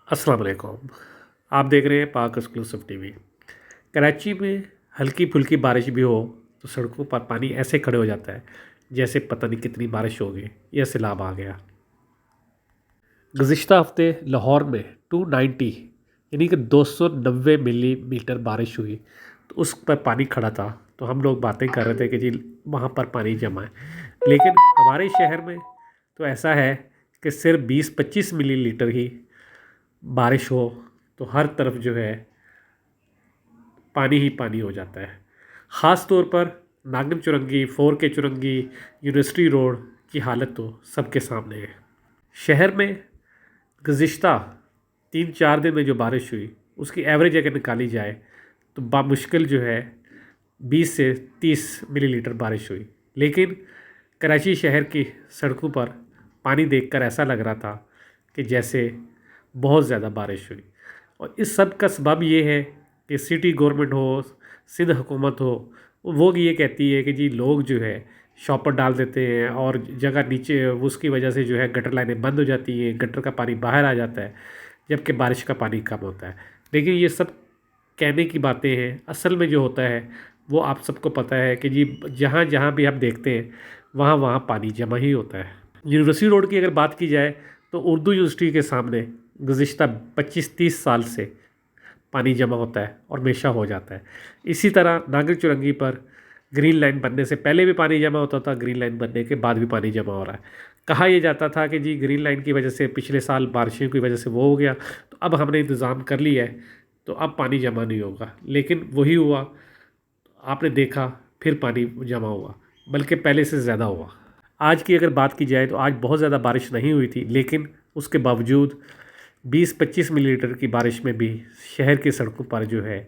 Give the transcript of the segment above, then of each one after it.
अस्सलाम वालेकुम। आप देख रहे हैं पाक एक्सक्लूसिव टीवी। कराची में हल्की फुल्की बारिश भी हो तो सड़कों पर पानी ऐसे खड़े हो जाता है जैसे पता नहीं कितनी बारिश हो गई या सैलाब आ गया। गुज़िश्ता हफ्ते लाहौर में 290 यानी कि 290 मिलीमीटर बारिश हुई तो उस पर पानी खड़ा था। तो हम लोग बातें कर रहे थे कि जी वहाँ पर पानी जमा है, लेकिन हमारे शहर में तो ऐसा है कि सिर्फ 20-25 मिलीलीटर ही बारिश हो तो हर तरफ जो है पानी ही पानी हो जाता है। ख़ास तौर पर नागम चुरंगी, फोर के चुरंगी, यूनिवर्सिटी रोड की हालत तो सबके सामने है। शहर में गुज़िश्ता 3-4 दिन में जो बारिश हुई उसकी एवरेज अगर निकाली जाए तो बामुश्किल जो है 20 से 30 मिलीलीटर बारिश हुई। लेकिन कराची शहर की सड़कों पर पानी देखकर ऐसा लग रहा था कि जैसे बहुत ज़्यादा बारिश हुई। और इस सब का सबब ये है कि सिटी गवर्नमेंट हो, सिंध हुकूमत हो, वो ये कहती है कि जी लोग जो है शॉपर डाल देते हैं और जगह नीचे उसकी वजह से जो है गटर लाइनें बंद हो जाती हैं, गटर का पानी बाहर आ जाता है जबकि बारिश का पानी कम होता है। लेकिन ये सब कहने की बातें हैं। असल में जो होता है वो आप सबको पता है कि जी जहाँ जहाँ भी आप देखते हैं वहाँ वहाँ पानी जमा ही होता है। यूनिवर्सिटी रोड की अगर बात की जाए तो उर्दू यूनिवर्सिटी के सामने गुज़िश्ता 25-30 साल से पानी जमा होता है और हमेशा हो जाता है। इसी तरह नागरिक चुरंगी पर ग्रीन लाइन बनने से पहले भी पानी जमा होता था, ग्रीन लाइन बनने के बाद भी पानी जमा हो रहा है। कहा यह जाता था कि जी ग्रीन लाइन की वजह से पिछले साल बारिशों की वजह से वो हो गया तो अब हमने इंतज़ाम कर लिया है तो अब पानी जमा नहीं होगा, लेकिन वही हुआ। आपने देखा फिर पानी जमा हुआ, बल्कि पहले से ज़्यादा हुआ। आज की अगर बात की जाए तो आज बहुत ज़्यादा बारिश नहीं हुई थी, लेकिन उसके बावजूद 20-25 मिलीलीटर की बारिश में भी शहर की सड़कों पर जो है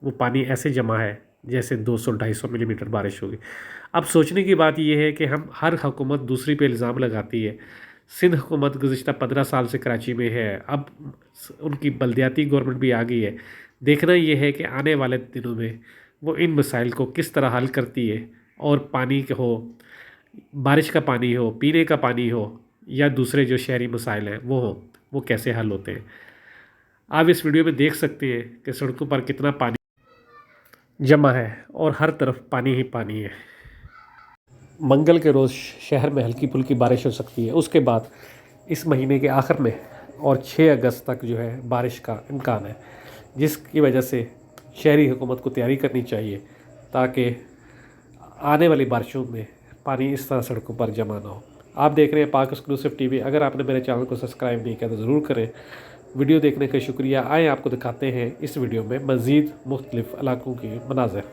वो पानी ऐसे जमा है जैसे 200-250 मिलीमीटर बारिश होगी। अब सोचने की बात यह है कि हम हर हुकूमत दूसरी पे इल्ज़ाम लगाती है। सिंध हुकूमत गुज़िश्ता 15 साल से कराची में है, अब उनकी बल्दियाती गवर्नमेंट भी आ गई है। देखना यह है कि आने वाले दिनों में वो इन मसाइल को किस तरह हल करती है और पानी हो, बारिश का पानी हो, पीने का पानी हो या दूसरे जो शहरी मसाइल हैं वो कैसे हल होते हैं। आप इस वीडियो में देख सकते हैं कि सड़कों पर कितना पानी जमा है और हर तरफ पानी ही पानी है। मंगल के रोज़ शहर में हल्की फुल्की बारिश हो सकती है, उसके बाद इस महीने के आखिर में और 6 अगस्त तक जो है बारिश का इम्कान है, जिसकी वजह से शहरी हुकूमत को तैयारी करनी चाहिए ताकि आने वाली बारिशों में पानी इस तरह सड़कों पर जमा ना हो। आप देख रहे हैं पाक एक्सक्लूसिव टीवी। अगर आपने मेरे चैनल को सब्सक्राइब नहीं किया तो ज़रूर करें। वीडियो देखने का शुक्रिया। आए आपको दिखाते हैं इस वीडियो में मज़ीद मुख्तलिफ़ इलाकों की मनाज़िर।